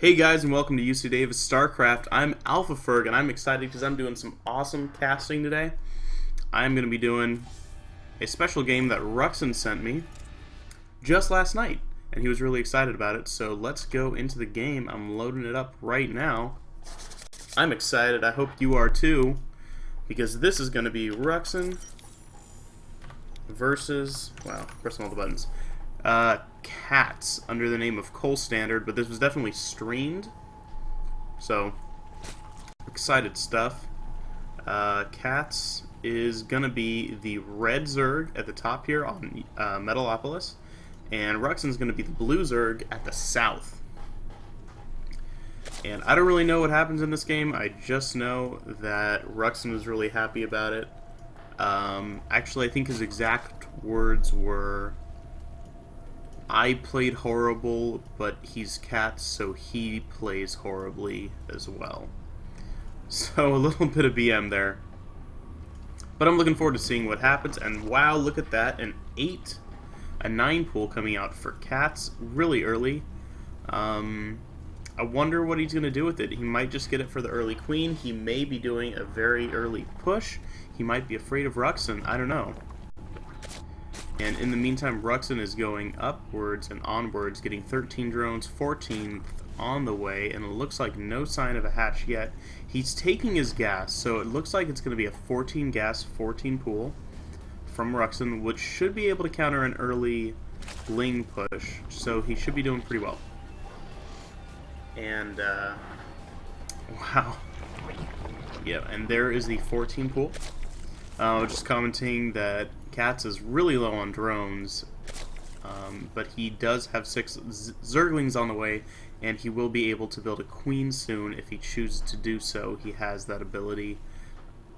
Hey guys, and welcome to UC Davis StarCraft. I'm Alpha Ferg, and I'm excited because I'm doing some awesome casting today. I'm going to be doing a special game that Ruxin sent me just last night, and he was really excited about it. So let's go into the game. I'm loading it up right now. I'm excited. I hope you are too, because this is going to be Ruxin versus, wow, pressing all the buttons. Catz under the name of Cole Standard, but this was definitely streamed, so excited stuff. Catz is gonna be the red Zerg at the top here on Metalopolis, and Ruxin's gonna be the blue Zerg at the south. And I don't really know what happens in this game. I just know that Ruxin was really happy about it. Actually, I think his exact words were, "I played horrible, but he's Catz, so he plays horribly as well." So a little bit of BM there. But I'm looking forward to seeing what happens. And wow, look at that. A 9 pool coming out for Catz really early. I wonder what he's going to do with it. He might just get it for the early queen. He may be doing a very early push. He might be afraid of Ruxin. I don't know. And in the meantime, Ruxin is going upwards and onwards, getting 13 drones, 14th on the way, and it looks like no sign of a hatch yet. He's taking his gas, so it looks like it's going to be a 14 gas, 14 pool from Ruxin, which should be able to counter an early Ling push, so he should be doing pretty well. And, wow. Yeah, and there is the 14 pool. Just commenting that Catz is really low on drones, but he does have 6 Zerglings on the way, and he will be able to build a queen soon if he chooses to do so. He has that ability.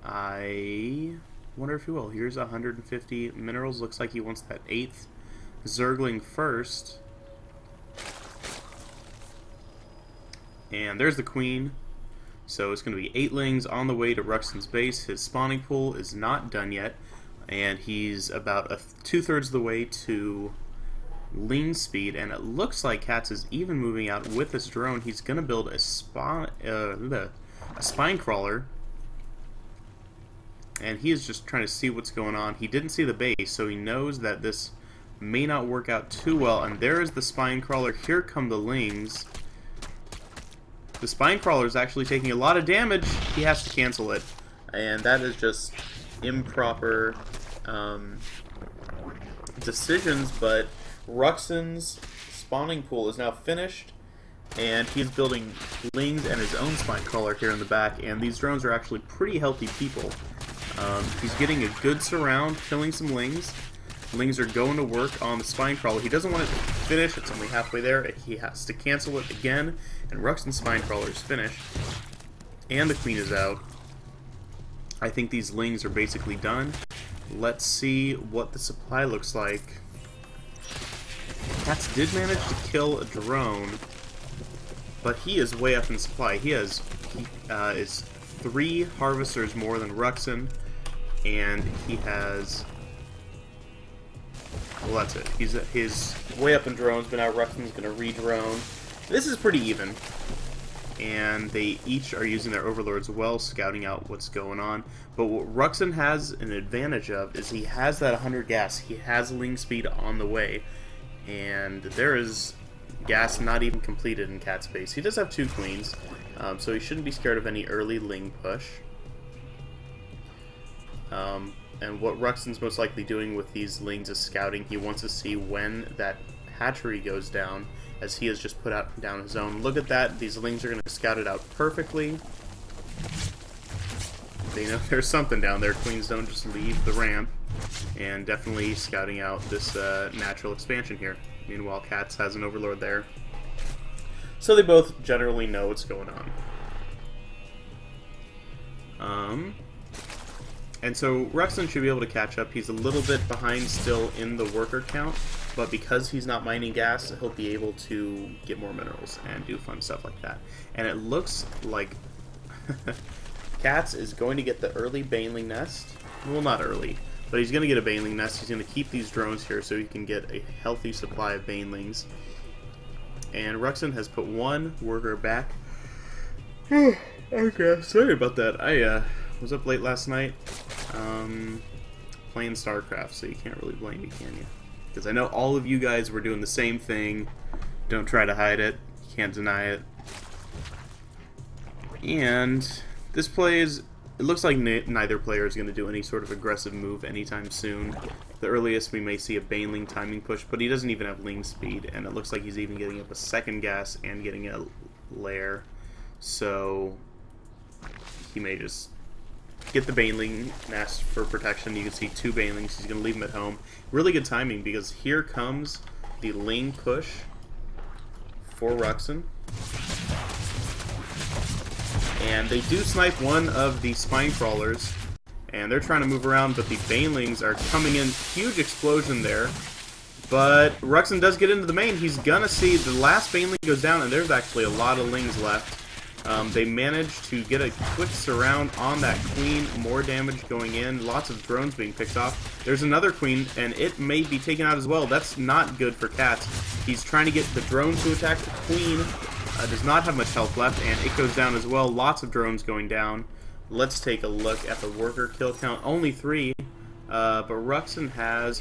I wonder if he will. Here's 150 minerals. Looks like he wants that 8th Zergling first. And there's the queen. So it's going to be 8 Lings on the way to Ruxin's base. His spawning pool is not done yet, and he's about 2/3 of the way to Ling speed, and it looks like Catz is even moving out with this drone. He's going to build a spine crawler, and he is just trying to see what's going on. He didn't see the base, so he knows that this may not work out too well, and there is the spine crawler. Here come the Lings. The spine crawler is actually taking a lot of damage. He has to cancel it, and that is just improper decisions. But Ruxin's spawning pool is now finished, and he's building Lings and his own spine crawler here in the back, and these drones are actually pretty healthy people. He's getting a good surround, killing some Lings. Lings are going to work on the spine crawler. He doesn't want it to finish. It's only halfway there. He has to cancel it again, and Ruxin's spine crawler is finished. And the queen is out. I think these Lings are basically done. Let's see what the supply looks like. Catz did manage to kill a drone, but he is way up in supply. He is 3 harvesters more than Ruxin, and he has, well, that's it. He's way up in drones, but now Ruxin's going to re-drone. This is pretty even. And they each are using their overlords well, scouting out what's going on. But what Ruxin has an advantage of is he has that 100 gas. He has Ling speed on the way. And there is gas not even completed in Catz base. He does have 2 queens, so he shouldn't be scared of any early Ling push. And what Ruxin's most likely doing with these Lings is scouting. He wants to see when that hatchery goes down, as he has just put down his own. Look at that. These Lings are going to scout it out perfectly. They know there's something down there. Queens don't just leave the ramp. And definitely scouting out this natural expansion here. Meanwhile, Catz has an overlord there. So they both generally know what's going on. And so Ruxin should be able to catch up. He's a little bit behind still in the worker count, but because he's not mining gas, he'll be able to get more minerals and do fun stuff like that. And it looks like Catz is going to get the early Baneling nest. Well, not early, but he's going to get a Baneling nest. He's going to keep these drones here so he can get a healthy supply of Banelings. And Ruxin has put one worker back. Okay, sorry about that. I was up late last night playing StarCraft, so you can't really blame me, can you? Because I know all of you guys were doing the same thing. Don't try to hide it. You can't deny it. And this play is... It looks like neither player is going to do any sort of aggressive move anytime soon. The earliest we may see a Baneling timing push, but he doesn't even have Ling speed, and it looks like he's even getting up a second gas and getting a lair. So he may just get the Baneling nest for protection. You can see two Banelings. He's going to leave them at home. Really good timing, because here comes the Ling push for Ruxin. And they do snipe one of the Spine Crawlers, and they're trying to move around, but the Banelings are coming in. Huge explosion there. But Ruxin does get into the main. He's gonna see the last Baneling goes down, and there's actually a lot of Lings left. They managed to get a quick surround on that Queen. More damage going in. Lots of drones being picked off. There's another Queen, and it may be taken out as well. That's not good for Catz. He's trying to get the drone to attack the Queen. Does not have much health left, and it goes down as well. Lots of drones going down. Let's take a look at the worker kill count. Only 3, but Ruxin has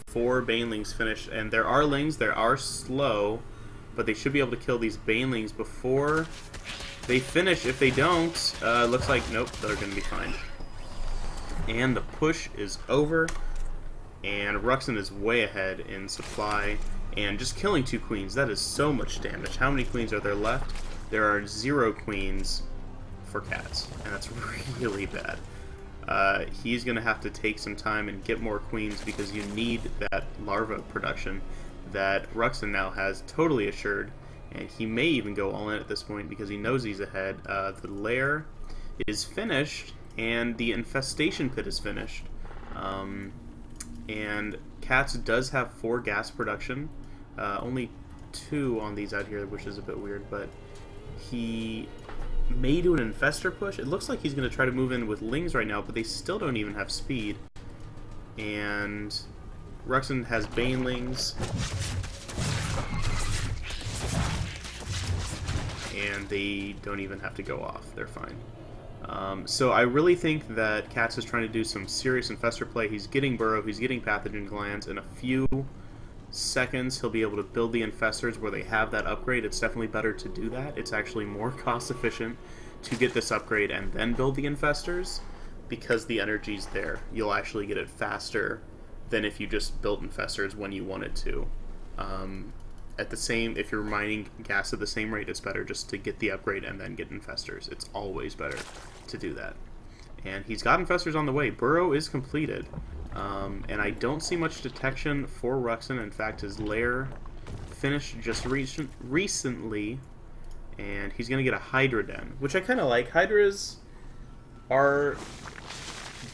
4 Banelings finished, and there are Lings. They are slow, but they should be able to kill these Banelings before they finish. If they don't, looks like, nope, they're going to be fine. And the push is over, and Ruxin is way ahead in supply. And just killing 2 queens, that is so much damage. How many queens are there left? There are 0 queens for Catz, and that's really bad. He's going to have to take some time and get more queens, because you need that larva production that Ruxin now has totally assured. And he may even go all in at this point, because he knows he's ahead. The lair is finished, and the infestation pit is finished. And Catz does have 4 gas production. Only 2 on these out here, which is a bit weird, but he may do an infestor push. It looks like he's going to try to move in with Lings right now, but they still don't even have speed. And Ruxin has Banelings. And they don't even have to go off. They're fine. So I really think that Catz is trying to do some serious infestor play. He's getting Burrow, he's getting Pathogen Glands. In a few seconds, he'll be able to build the infestors where they have that upgrade. It's definitely better to do that. It's actually more cost efficient to get this upgrade and then build the infestors, because the energy's there. You'll actually get it faster than if you just built infestors when you wanted to. If you're mining gas at the same rate, it's better just to get the upgrade and then get infestors. It's always better to do that. And he's got infestors on the way. Burrow is completed. And I don't see much detection for Ruxin. In fact, his lair finished just recently. And he's going to get a Hydra Den, which I kind of like. Hydras are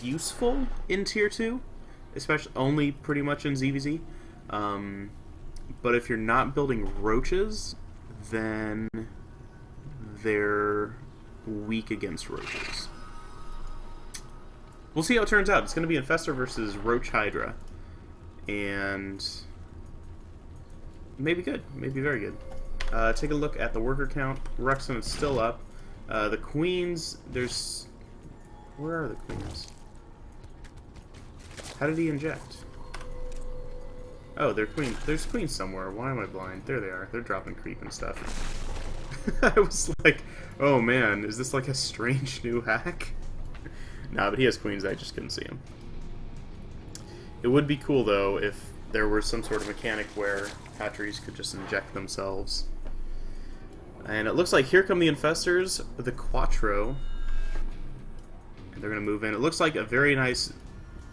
useful in Tier 2, especially only pretty much in ZVZ. But if you're not building roaches, then they're weak against roaches. We'll see how it turns out. It's going to be Infestor versus Roach Hydra. And maybe good. Maybe very good. Take a look at the worker count. Ruxin is still up. The queens, there's... Where are the queens? How did he inject? Oh, there's queens somewhere. Why am I blind? There they are. They're dropping creep and stuff. I was like, oh man, is this like a strange new hack? Nah, but he has queens, I just couldn't see him. It would be cool, though, if there were some sort of mechanic where hatcheries could just inject themselves. And it looks like here come the infestors, the Quattro. And they're going to move in. It looks like a very nice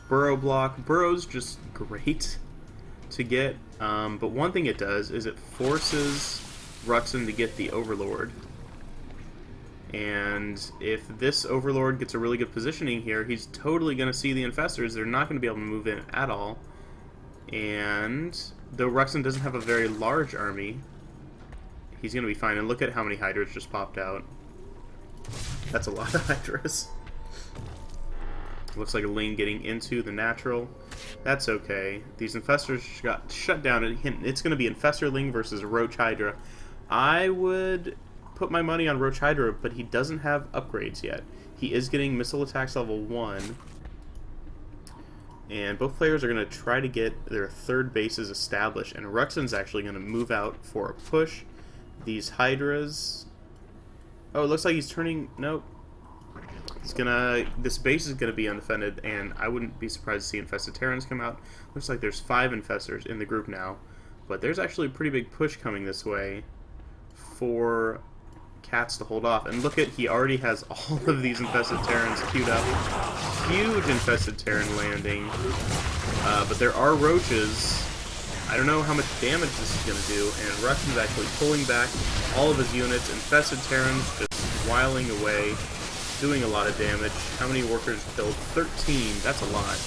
burrow block. Burrow's just great to get, but one thing it does is it forces Ruxin to get the Overlord. And if this Overlord gets a really good positioning here, he's totally going to see the infestors. They're not going to be able to move in at all. And though Ruxin doesn't have a very large army, he's going to be fine. And look at how many Hydras just popped out. That's a lot of Hydras. Looks like a Ling getting into the natural. That's okay. These infestors got shut down, and it's going to be Infestorling versus Roach Hydra. I would put my money on Roach Hydra, but he doesn't have upgrades yet. He is getting missile attacks level 1. And both players are going to try to get their third bases established. And Ruxin's actually going to move out for a push. These Hydras... Oh, it looks like he's turning... Nope. He's gonna... This base is going to be undefended, and I wouldn't be surprised to see Infested Terrans come out. Looks like there's 5 Infestors in the group now. But there's actually a pretty big push coming this way for Catz to hold off. And look at... He already has all of these Infested Terrans queued up. Huge Infested Terran landing. But there are roaches. I don't know how much damage this is going to do, and Ruxin's actually pulling back all of his units. Infested Terrans just whiling away, doing a lot of damage. How many workers killed? 13. That's a lot.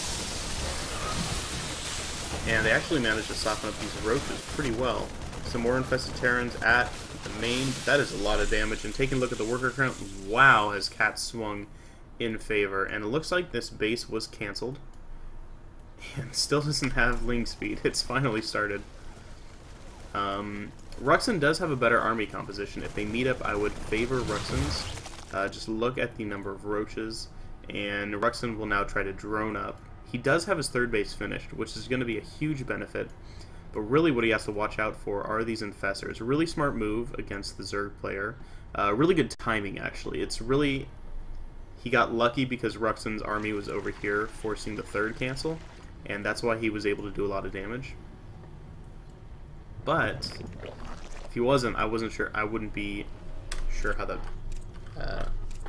And they actually managed to soften up these roaches pretty well. Some more Infested Terrans at the main. That is a lot of damage. And taking a look at the worker count, wow, has Catz swung in favor. And it looks like this base was cancelled. And still doesn't have Ling speed. It's finally started. Ruxin does have a better army composition. If they meet up, I would favor Ruxin's. Just look at the number of roaches, and Ruxin will now try to drone up. He does have his third base finished, which is going to be a huge benefit. But really what he has to watch out for are these Infestors. A really smart move against the Zerg player. Really good timing, actually. It's really... He got lucky because Ruxin's army was over here, forcing the third cancel. And that's why he was able to do a lot of damage. But if he wasn't, I wasn't sure. I wouldn't be sure how the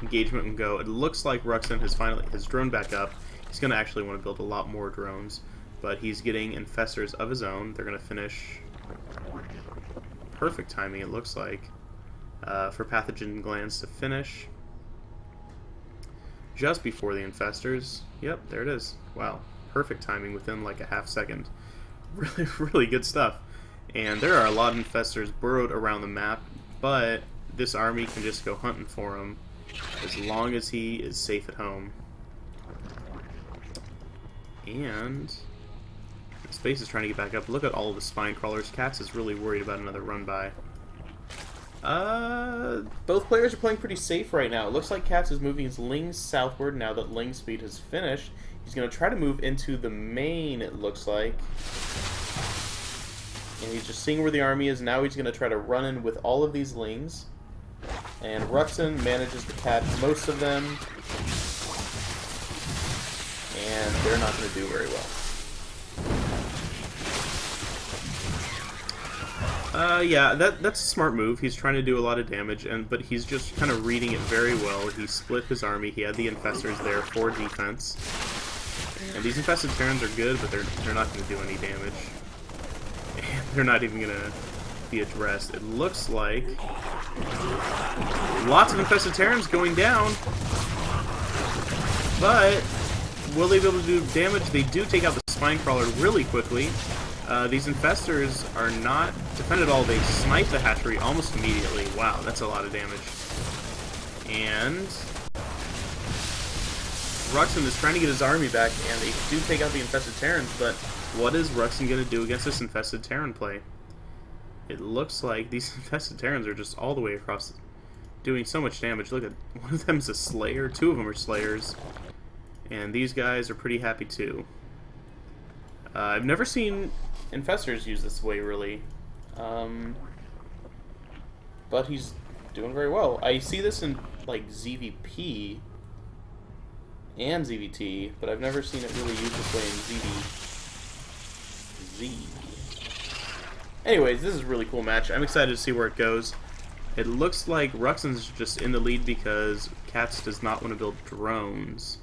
engagement would go. It looks like Ruxin has droned back up. He's going to actually want to build a lot more drones, but he's getting Infestors of his own. They're going to finish. Perfect timing, it looks like, for Pathogen Glands to finish just before the Infestors. Yep, there it is. Wow. Perfect timing within like a half second. Really, really good stuff. And there are a lot of Infestors burrowed around the map, but this army can just go hunting for him as long as he is safe at home. And Space is trying to get back up. Look at all of the spine crawlers. Catz is really worried about another run by. Both players are playing pretty safe right now. It looks like Catz is moving his Ling southward now that Ling speed has finished. He's going to try to move into the main, it looks like. And he's just seeing where the army is. Now he's going to try to run in with all of these Lings. And Ruxin manages to catch most of them. And they're not going to do very well. Yeah, that's a smart move. He's trying to do a lot of damage, but he's just kind of reading it very well. He split his army. He had the Infestors there for defense. And these Infested Terrans are good, but they're not going to do any damage. And they're not even going to be addressed. It looks like lots of Infested Terrans going down. But will they be able to do damage? They do take out the Spine Crawler really quickly. These Infestors are not defended at all. They snipe the hatchery almost immediately. Wow, that's a lot of damage. And Ruxin is trying to get his army back, and they do take out the Infested Terrans, but what is Ruxin going to do against this Infested Terran play? It looks like these Infested Terrans are just all the way across, doing so much damage. Look at, one of them is a Slayer, 2 of them are Slayers, and these guys are pretty happy too. I've never seen Infestors use this way, really. But he's doing very well. I see this in, like, ZVP and ZVT, but I've never seen it really used this way in ZVZ. Anyways, this is a really cool match. I'm excited to see where it goes. It looks like Ruxin's just in the lead because Catz does not want to build drones.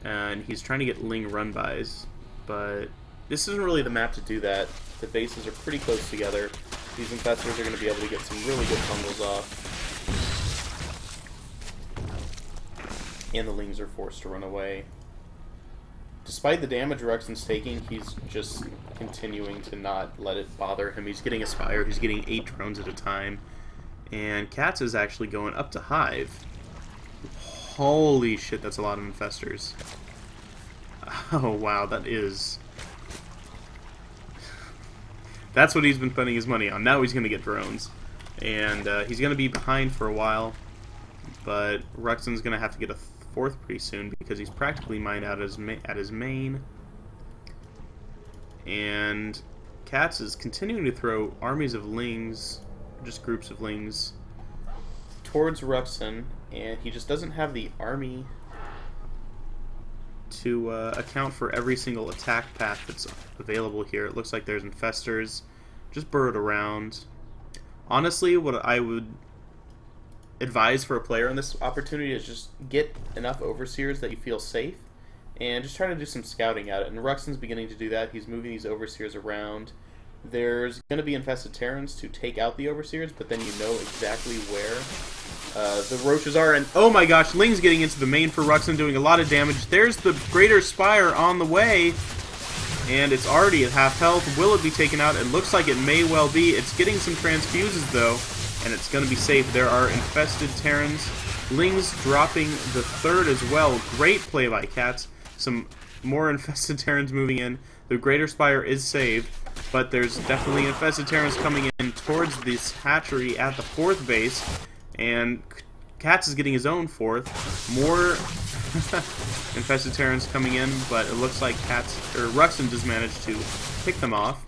And he's trying to get Ling run-bys. But this isn't really the map to do that. The bases are pretty close together. These Infestors are going to be able to get some really good fumbles off. And the Lings are forced to run away. Despite the damage Ruxin's taking, he's just continuing to not let it bother him. He's getting a Spire, he's getting 8 drones at a time. And Catz is actually going up to Hive. Holy shit, that's a lot of Infestors. Oh, wow, that is... That's what he's been spending his money on. Now he's going to get drones. And he's going to be behind for a while. But Ruxin's going to have to get a fourth pretty soon because he's practically mined out at his main. And Catz is continuing to throw armies of lings, just groups of lings, towards Ruxin. And he just doesn't have the army to account for every single attack path that's available here. It looks like there's infestors just burrowed around. Honestly, what I would advise for a player in this opportunity is just get enough overseers that you feel safe and just try to do some scouting at it. And Ruxin's beginning to do that. He's moving these overseers around. There's going to be infested Terrans to take out the overseers, but then you know exactly where the roaches are. And oh my gosh, Ling's getting into the main for Ruxin, doing a lot of damage. There's the Greater Spire on the way, and it's already at half health. Will it be taken out? It looks like it may well be. It's getting some transfuses though, and it's going to be safe. There are infested Terrans. Ling's dropping the third as well. Great play by Catz. Some more infested Terrans moving in. The Greater Spire is saved, but there's definitely infested Terrans coming in towards this hatchery at the fourth base, and Catz is getting his own fourth. More infested Terrans coming in, but it looks like Ruxin just managed to pick them off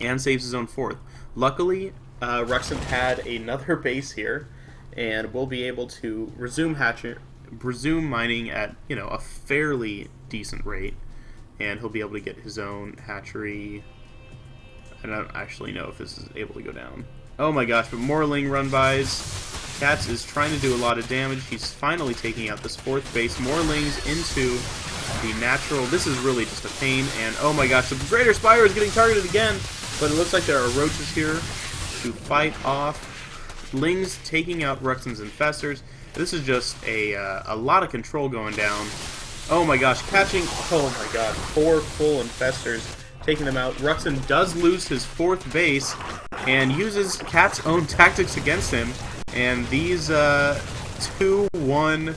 and saves his own fourth. Luckily, Ruxin had another base here, and will be able to resume mining at, you know, a fairly decent rate, and he'll be able to get his own hatchery. I don't actually know if this is able to go down. Oh my gosh, but more Ling run-bys. Catz is trying to do a lot of damage. He's finally taking out this fourth base. More Lings into the natural. This is really just a pain, and oh my gosh, the Greater Spire is getting targeted again, but it looks like there are roaches here to fight off. Lings taking out Ruxin's infestors. This is just a lot of control going down. Oh my gosh, catching, oh my god, 4 full infestors, taking them out. Ruxin does lose his fourth base, and uses Catz's own tactics against him, and these 2-1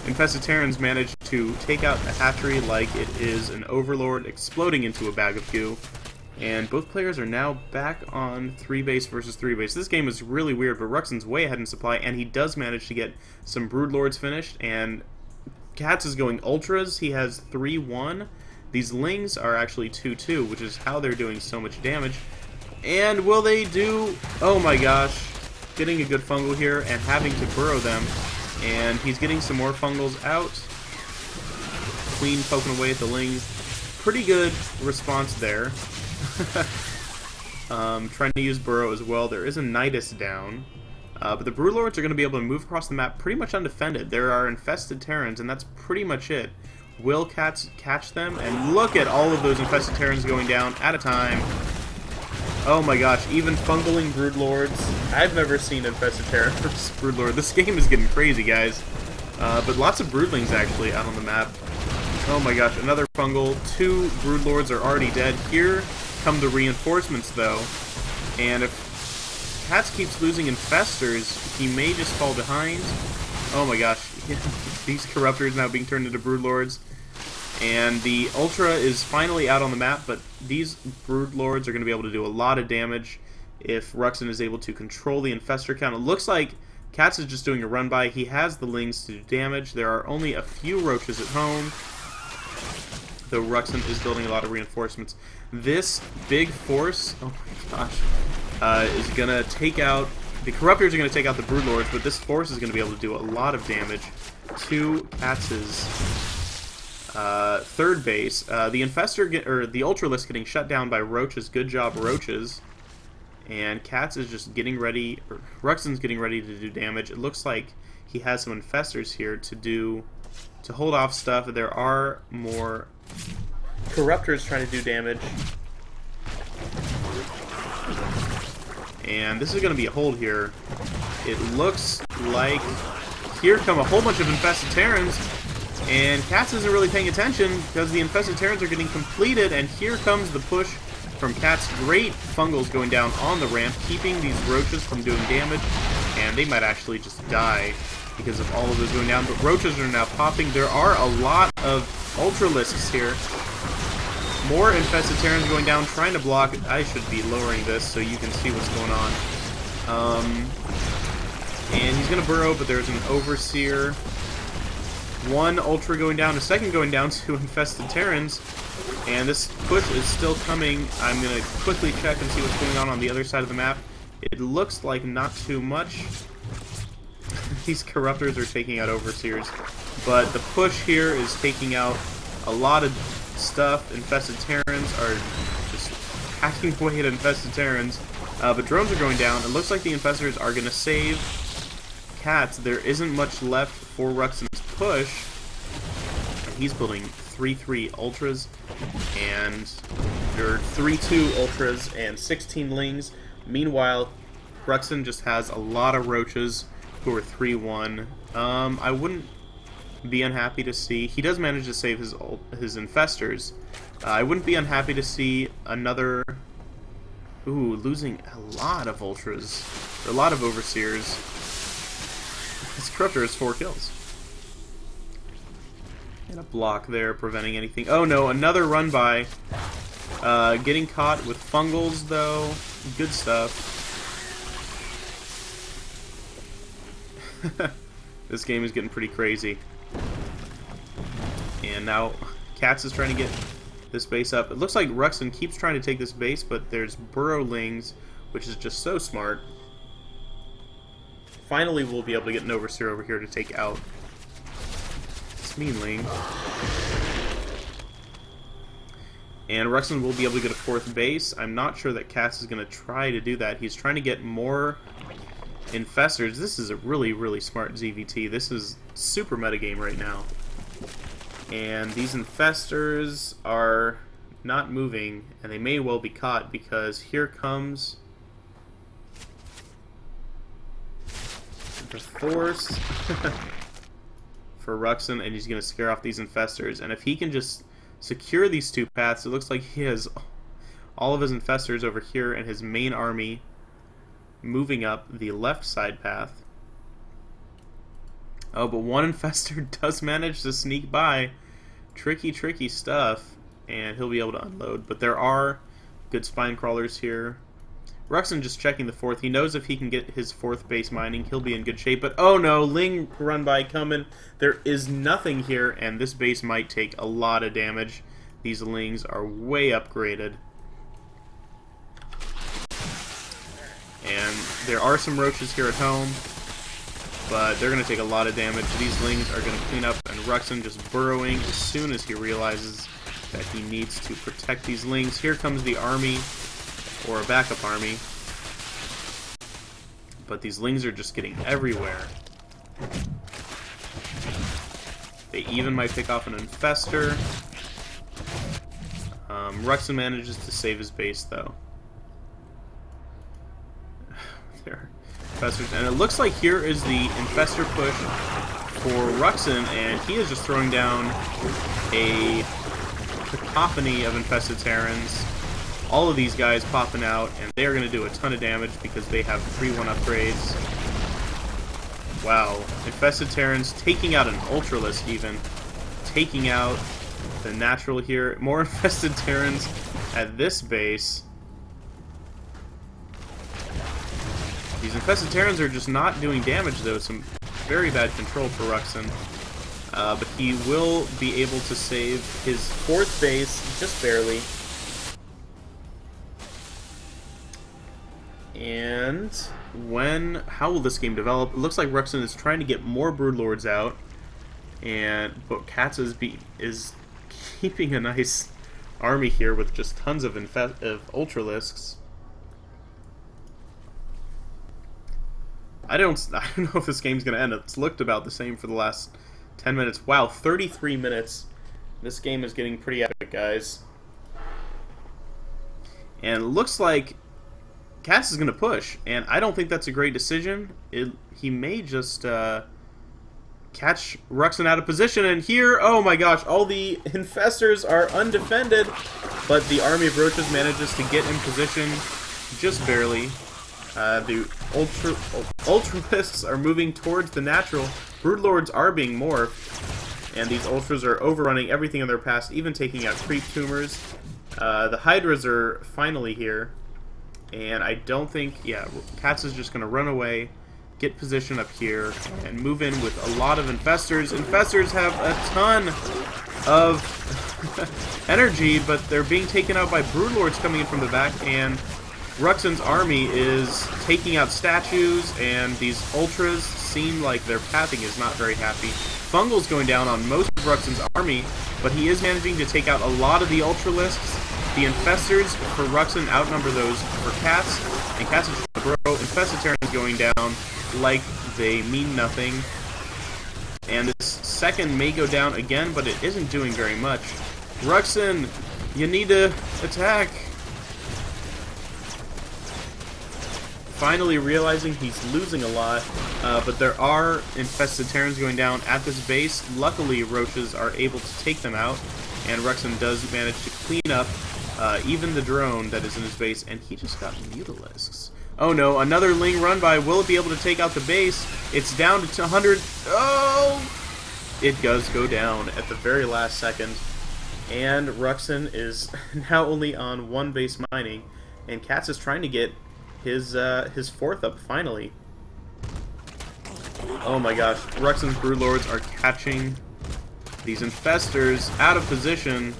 infested Terrans manage to take out a hatchery like it is an overlord exploding into a bag of goo. And both players are now back on 3 base versus 3 base. This game is really weird, but Ruxin's way ahead in supply, and he does manage to get some Broodlords finished, and Catz is going ultras. He has 3-1. These Lings are actually 2-2, which is how they're doing so much damage. And will they do... Oh my gosh. Getting a good fungal here and having to burrow them. And he's getting some more fungals out. Queen poking away at the Lings. Pretty good response there. Trying to use burrow as well. There is a Nidus down. But the Broodlords are going to be able to move across the map pretty much undefended. There are infested Terrans, and that's pretty much it. Will Catz catch them? And look at all of those infested Terrans going down at a time. Oh my gosh, even fungling Broodlords. I've never seen infested Terrans versus Broodlord. This game is getting crazy, guys. But lots of Broodlings actually out on the map. Oh my gosh, another fungal. 2 Broodlords are already dead. Here come the reinforcements, though. And if Catz keeps losing infestors, he may just fall behind. Oh my gosh, these Corruptors now being turned into Broodlords. And the Ultra is finally out on the map, but these Broodlords are going to be able to do a lot of damage if Ruxin is able to control the infestor count. It looks like Catz is just doing a run-by. He has the Lings to do damage. There are only a few roaches at home, though Ruxin is building a lot of reinforcements. This big force, oh my gosh, is going to take out... The Corruptors are going to take out the Broodlords, but this force is going to be able to do a lot of damage to Catz's third base. The Infestor, or the Ultralisk getting shut down by Roaches. Good job, Roaches. And Catz is just getting ready, or Ruxin's getting ready to do damage. It looks like he has some Infestors here to hold off stuff. There are more Corruptors trying to do damage. And this is going to be a hold here. It looks like here come a whole bunch of infested Terrans, and Catz isn't really paying attention because the infested Terrans are getting completed, and here comes the push from Catz. Great fungals going down on the ramp, keeping these roaches from doing damage, and they might actually just die because of all of those going down. But roaches are now popping. There are a lot of Ultralisks here. More infested Terrans going down, trying to block. I should be lowering this so you can see what's going on. And he's going to burrow, but there's an Overseer. One Ultra going down, a second going down to infested Terrans. And this push is still coming. I'm going to quickly check and see what's going on the other side of the map. It looks like not too much. These Corruptors are taking out Overseers. But the push here is taking out a lot of stuff. Infested Terrans are just hacking away at infested Terrans. But drones are going down. It looks like the Infestors are going to save Catz. There isn't much left for Ruxin's push. And he's building 3-3 Ultras. And there are 3-2 Ultras and 16 Lings. Meanwhile, Ruxin just has a lot of Roaches who are 3-1. I wouldn't be unhappy to see... He does manage to save his Infestors. I wouldn't be unhappy to see another... Ooh, losing a lot of Ultras. A lot of Overseers. His Corruptor has 4 kills. And a block there, preventing anything. Oh no, another run by. Getting caught with Fungals, though. Good stuff. This game is getting pretty crazy. And now Catz is trying to get this base up. It looks like Ruxin keeps trying to take this base, but there's Burrowlings, which is just so smart. Finally, we'll be able to get an Overseer over here to take out this Meanling. And Ruxin will be able to get a 4th base. I'm not sure that Catz is going to try to do that. He's trying to get more Infestors. This is a really, really smart ZVT. This is super metagame right now. And these Infestors are not moving, and they may well be caught because here comes the Force for Ruxin, and he's going to scare off these Infestors. And if he can just secure these 2 paths, it looks like he has all of his Infestors over here and his main army moving up the left side path. Oh, but one Infestor does manage to sneak by. Tricky, tricky stuff. And he'll be able to unload. But there are good Spine Crawlers here. Ruxin just checking the 4th. He knows if he can get his 4th base mining, he'll be in good shape. But oh no, Ling run by coming. There is nothing here, and this base might take a lot of damage. These Lings are way upgraded. And there are some Roaches here at home, but they're going to take a lot of damage. These Lings are going to clean up, and Ruxin just burrowing as soon as he realizes that he needs to protect these Lings. Here comes the army, or a backup army. But these Lings are just getting everywhere. They even might pick off an Infestor. Ruxin manages to save his base, though. There, Infestors. And it looks like here is the Infestor push for Ruxin, and he is just throwing down a cacophony of infested Terrans. All of these guys popping out, and they are going to do a ton of damage because they have 3-1 upgrades. Wow. Infested Terrans taking out an Ultralisk even. Taking out the natural here. More infested Terrans at this base. These infested Terrans are just not doing damage though. Some very bad control for Ruxin. But he will be able to save his 4th base, just barely. And how will this game develop? It looks like Ruxin is trying to get more Broodlords out, but Catz is keeping a nice army here with just tons of Ultralisks. I don't know if this game's gonna end. It's looked about the same for the last 10 minutes. Wow, 33 minutes. This game is getting pretty epic, guys. And it looks like Catz is going to push, and I don't think that's a great decision. He may just catch Ruxin out of position, and here, oh my gosh, all the Infestors are undefended, but the army of Roaches manages to get in position just barely. The Ultralisks are moving towards the natural. Broodlords are being morphed, and these Ultras are overrunning everything in their path, even taking out creep tumors. The Hydras are finally here, and I don't think, yeah, Catz is just going to run away, get position up here, and move in with a lot of Infestors. Infestors have a ton of energy, but they're being taken out by Broodlords coming in from the back, and Ruxin's army is taking out statues, and these Ultras seem like their pathing is not very happy. Fungal's going down on most of Ruxin's army, but he is managing to take out a lot of the Ultralisks. The Infestors for Ruxin outnumber those for Catz, and Catz is trying to grow. Infestiterans going down like they mean nothing. And this second may go down again, but it isn't doing very much. Ruxin, you need to attack. Finally realizing he's losing a lot, but there are infested Terrans going down at this base. Luckily, Roaches are able to take them out, and Ruxin does manage to clean up even the drone that is in his base, and he just got Mutalisks. Oh no, another Ling run by. Will it be able to take out the base? It's down to 100. Oh! It does go down at the very last second, and Ruxin is now only on one base mining, and Catz is trying to get his fourth up finally. Oh my gosh, Ruxin's Broodlords are catching these Infestors out of position,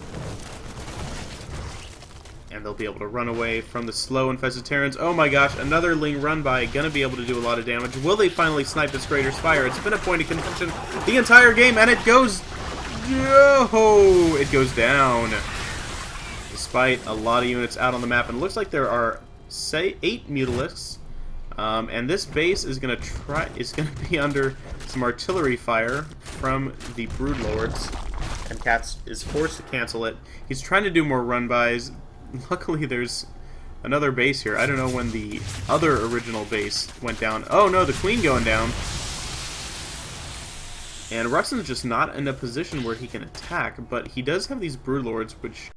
and they'll be able to run away from the slow Infested Terrans. Oh my gosh, another Ling run by, gonna be able to do a lot of damage. Will they finally snipe this Greater Spire? It's been a point of contention the entire game, and it goes... Oh, it goes down. Despite a lot of units out on the map, and it looks like there are, say, 8 Mutalisks. And this base is gonna be under some artillery fire from the Broodlords, and Catz is forced to cancel it. He's trying to do more run-bys. Luckily, there's another base here. I don't know when the other original base went down. Oh no, the Queen going down. And Ruxin's just not in a position where he can attack, but he does have these Broodlords, which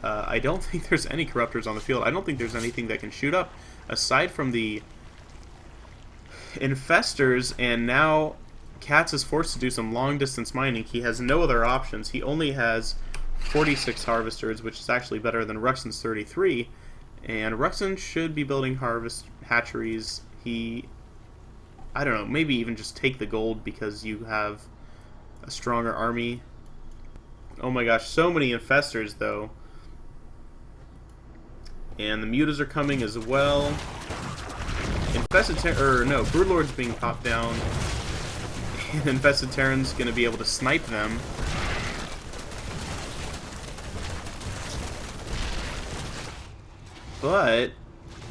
I don't think there's any Corruptors on the field. I don't think there's anything that can shoot up, aside from the Infestors, and now Catz is forced to do some long-distance mining. He has no other options. He only has 46 Harvesters, which is actually better than Ruxin's 33, and Ruxin should be building harvest hatcheries. I don't know, maybe even just take the gold because you have a stronger army. Oh my gosh, so many Infestors though. And the Mutas are coming as well. Broodlord's being popped down. And Infested Terran's gonna be able to snipe them. But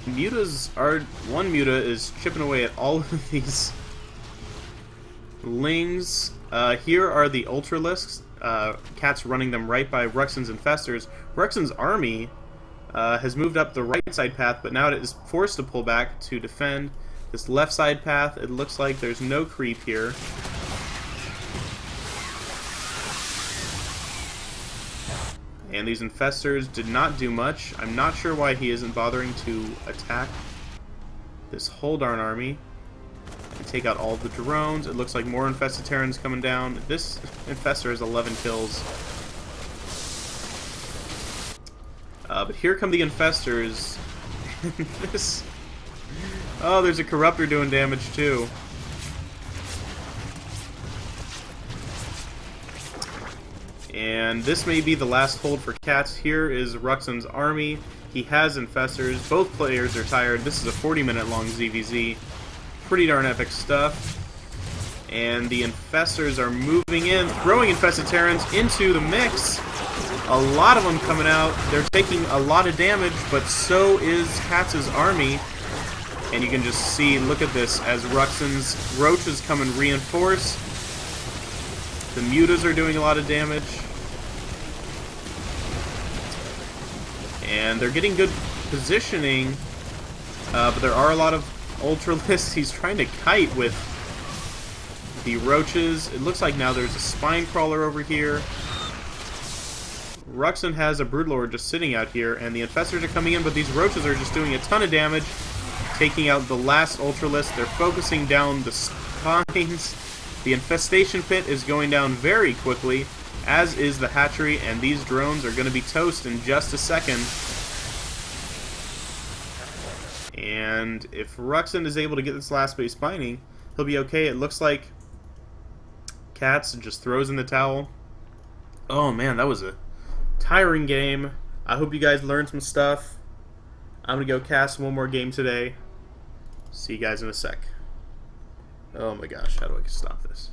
one Muta is chipping away at all of these Lings. Here are the Ultralisks. Catz running them right by Ruxin's Infestors. Ruxin's army has moved up the right side path, but now it is forced to pull back to defend this left side path. It looks like there's no creep here. And these Infestors did not do much. I'm not sure why he isn't bothering to attack this whole darn army and take out all the drones. It looks like more Infested Terrans coming down. This Infestor has 11 kills. But here come the Infestors. Oh, there's a Corruptor doing damage too. And this may be the last hold for Catz. Here is Ruxin's army. He has Infestors. Both players are tired. This is a 40-minute long ZVZ. Pretty darn epic stuff. And the Infestors are moving in, throwing Infested Terrans into the mix. A lot of them coming out. They're taking a lot of damage, but so is Catz's army. And you can just see, look at this, as Ruxin's Roaches come and reinforce. The Mutas are doing a lot of damage. And they're getting good positioning, but there are a lot of Ultralisks. He's trying to kite with the Roaches. It looks like now there's a Spine Crawler over here. Ruxin has a Broodlord just sitting out here, and the Infestors are coming in, but these Roaches are just doing a ton of damage, taking out the last Ultralisk. They're focusing down the spines, The infestation pit is going down very quickly, as is the hatchery, and these drones are going to be toast in just a second. And if Ruxin is able to get this last base mining, he'll be okay. It looks like Catz just throws in the towel. Oh man, that was a tiring game. I hope you guys learned some stuff. I'm going to go cast one more game today. See you guys in a sec. Oh my gosh, how do I stop this?